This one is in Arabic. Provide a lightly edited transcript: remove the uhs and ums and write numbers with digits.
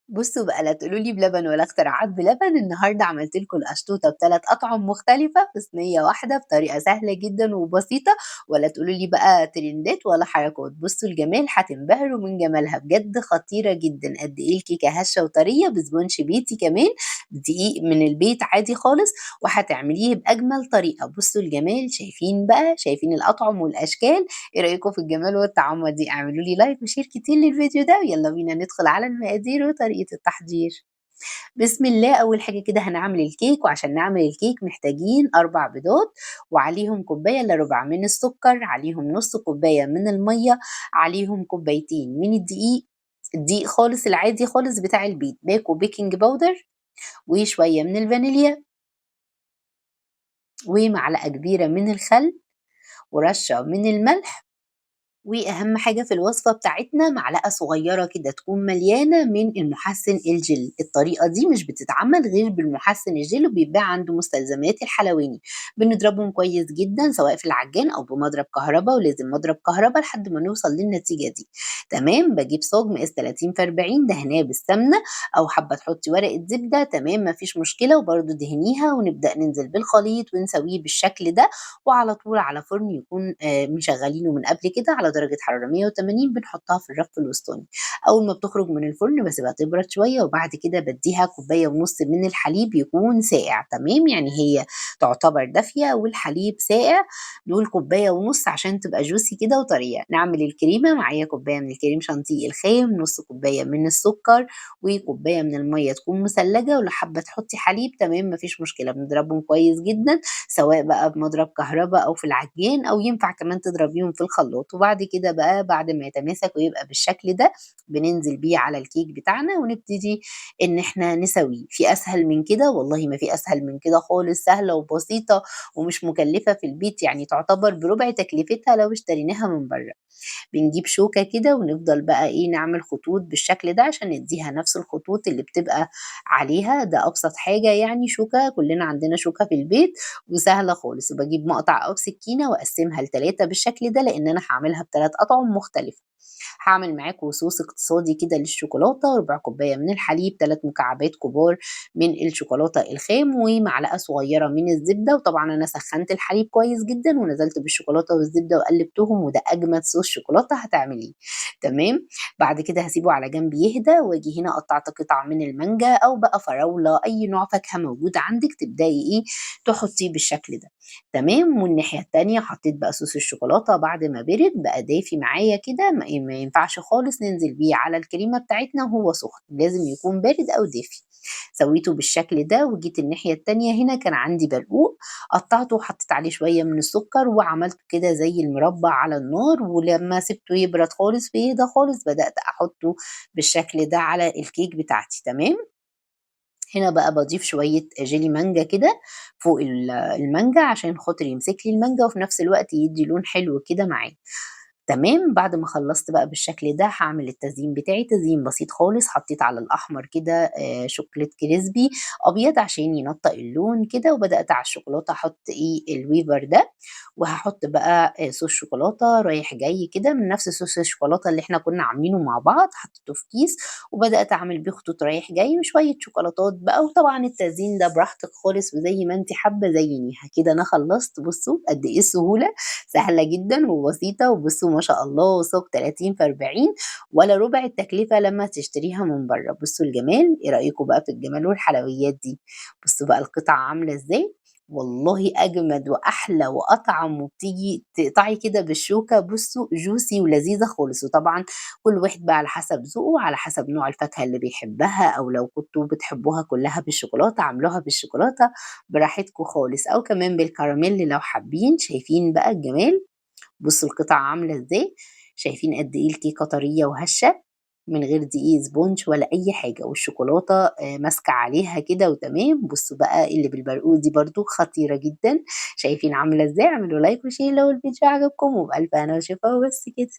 بُصّوا بقى لا تقولوا لي بلبن ولا اختراعات بلبن، النهارده عملت لكم القشطوطة ب3 أطعم مختلفة في صينية واحدة بطريقة سهلة جدًا وبسيطة، ولا تقولوا لي بقى ترندات ولا حركات، بُصّوا الجمال هتنبهروا من جمالها، بجد خطيرة جدًا، قد إيه الكيكة هشة وطرية بسبونش بيتي كمان، دقيق من البيت عادي خالص، وهتعمليه بأجمل طريقة، بُصّوا الجمال شايفين بقى، شايفين الأطعم والأشكال، إيه رأيكم في الجمال والطعامة دي؟ اعملوا لي لايك وشير كتير للفيديو ده، ويالّا بينا ندخل على المقادير وطريقة التحضير. بسم الله، أول حاجة كده هنعمل الكيك، وعشان نعمل الكيك محتاجين 4 بيضات، وعليهم كوباية إلا ربع من السكر، عليهم نُص كوباية من المَيّة، عليهم كوبايتين من الدقيق، الدقيق خالص العادي خالص بتاع البيت، باكو بيكنج باودر، وشوية من الفانيليا، ومعلقة كبيرة من الخل، ورشة من الملح. وأهم حاجة في الوصفة بتاعتنا معلقة صغيرة كده تكون مليانة من المحسن الجل، الطريقة دي مش بتتعمل غير بالمحسن الجل وبيتباع عند مستلزمات الحلواني، بنضربهم كويس جدا سواء في العجان أو بمضرب كهرباء، ولازم مضرب كهرباء لحد ما نوصل للنتيجة دي. تمام، بجيب صاج مقاس 30 في 40 دهناه بالسمنة، أو حابة تحطي ورقة زبدة تمام مفيش مشكلة، وبرده دهنيها ونبدأ ننزل بالخليط ونسويه بالشكل ده، وعلى طول على فرن يكون مشغّلينه من قبل كده على درجة حرارة 180، بنحطها في الرف الوسطاني. أول ما بتخرج من الفرن باسيبها تبرد شوية، وبعد كده بادّيها كوباية ونُص من الحليب يكون ساقع، تمام، يعني هي تعتبر دافية والحليب ساقع، نقول كوباية ونُص عشان تبقى juicy كده وطرية. نعمل الكريمة، معايا كوباية من الكريم شانتيه الخام، نُص كوباية من السكر، وكوباية من المَيّة تكون مثلجة، ولو حابة تحطي حليب تمام ما فيش مشكلة، بنضربهم كويس جدًا سواء بقى بمضرب كهربا أو في العجان، أو ينفع كمان تضربيهم في الخلاط، وبعد كده بقى بعد ما يتماسك ويبقى بالشكل ده بننزل بيه على الكيك بتاعنا ونبتدي إن إحنا نسويه. في أسهل من كده؟ والله ما في أسهل من كده خالص، سهلة وبسيطة ومش مكلفة في البيت، يعني تعتبر بربع تكلفتها لو اشتريناها من برّه. بنجيب شوكة كده ونفضل بقى إيه نعمل خطوط بالشكل ده عشان نديها نفس الخطوط اللي بتبقى عليها، ده أبسط حاجة يعني شوكة، كلنا عندنا شوكة في البيت وسهلة خالص، وباجيب مقطع أو سكينة وأقسمها ل3 بالشكل ده لأن أنا هاعملها ب3 أطعم مختلفة. هاعمل معاكم صوص اقتصادي كده للشوكولاتة، ربع كوباية من الحليب، 3 مكعبات كبار من الشوكولاتة الخام، ومعلقة صغيرة من الزبدة، وطبعًا أنا سخّنت الحليب كويس جدًا ونزلت بالشوكولاتة والزبدة وقلّبتهم، وده أجمد صوص شوكولاتة هتعمليه، تمام. بعد كده هاسيبه على جنب يهدى، وآجي هنا قطّعت قطع من المانجا أو بقى فراولة، أي نوع فاكهة موجود عندِك تبدئي إيه تحطيه بالشكل ده، تمام. والناحية التانية حطيت بقى صوص الشوكولاتة بعد ما برد بقى دافي معايا كده، ما ينفعش خالص ننزل بيه على الكريمة بتاعتنا وهو سخن، لازم يكون بارد أو دافي. سويته بالشكل ده وجيت الناحية التانية هنا كان عندي برقوق، قطعته وحطيت عليه شوية من السكر وعملته كده زي المربع على النار، ولما سبته يبرد خالص ويهدى خالص بدأت أحطه بالشكل ده على الكيك بتاعتي، تمام. هنا بقى باضيف شوية جيلي مانجا كده فوق المانجا عشان خاطر يمسك لي المانجا وفي نفس الوقت يدّي لون حلو كده معاه. تمام، بعد ما خلّصت بقى بالشكل ده هاعمل التزيين بتاعي، تزيين بسيط خالص، حطيت على الأحمر كده شوكولات كريسبي أبيض عشان ينطّق اللون كده، وبدأت على الشوكولاتة أحط إيه الويفر ده، وهاحط بقى صوص شوكولاتة رايح جاي كده من نفس صوص الشوكولاتة اللي إحنا كنا عاملينه مع بعض، حطيته في كيس وبدأت أعمل بيه خطوط رايح جاي وشوية شوكولاتات بقى، وطبعًا التزيين ده براحتك خالص وزي ما أنتِ حابة زيّنيها. كده أنا خلّصت، بُصّوا قد إيه السهولة، سهلة جدًا وبسيطة، وبُصّوا ما شاء الله صاج 30 في 40 ولا ربع التكلفة لمّا تشتريها من برّه. بُصّوا الجمال، إيه رأيكم بقى في الجمال والحلويات دي؟ بُصّوا بقى القطع عاملة إزاي، والله أجمد وأحلى وأطعم، وبتيجي تقطعي كده بالشوكة بُصّوا juicy ولذيذة خالص، وطبعًا كل واحد بقى على حسب ذوقه، على حسب نوع الفاكهة اللي بيحبها، أو لو كنتم بتحبوها كلّها بالشوكولاتة اعملوها بالشوكولاتة براحتكم خالص، أو كمان بالكراميل لو حابين. شايفين بقى الجمال؟ بُصّوا القطع عاملة إزاي، شايفين قد إيه الكيكة طرية وهشة من غير دقيق سبونج ولا أي حاجة، والشوكولاتة ماسكة عليها كده وتمام. بُصّوا بقى اللي بالبرقوق دي برضه خطيرة جدًا، شايفين عاملة إزاي؟ اعملوا لايك وشير لو الفيديو عجبكم، وبألف هنا وشفا وبس كده.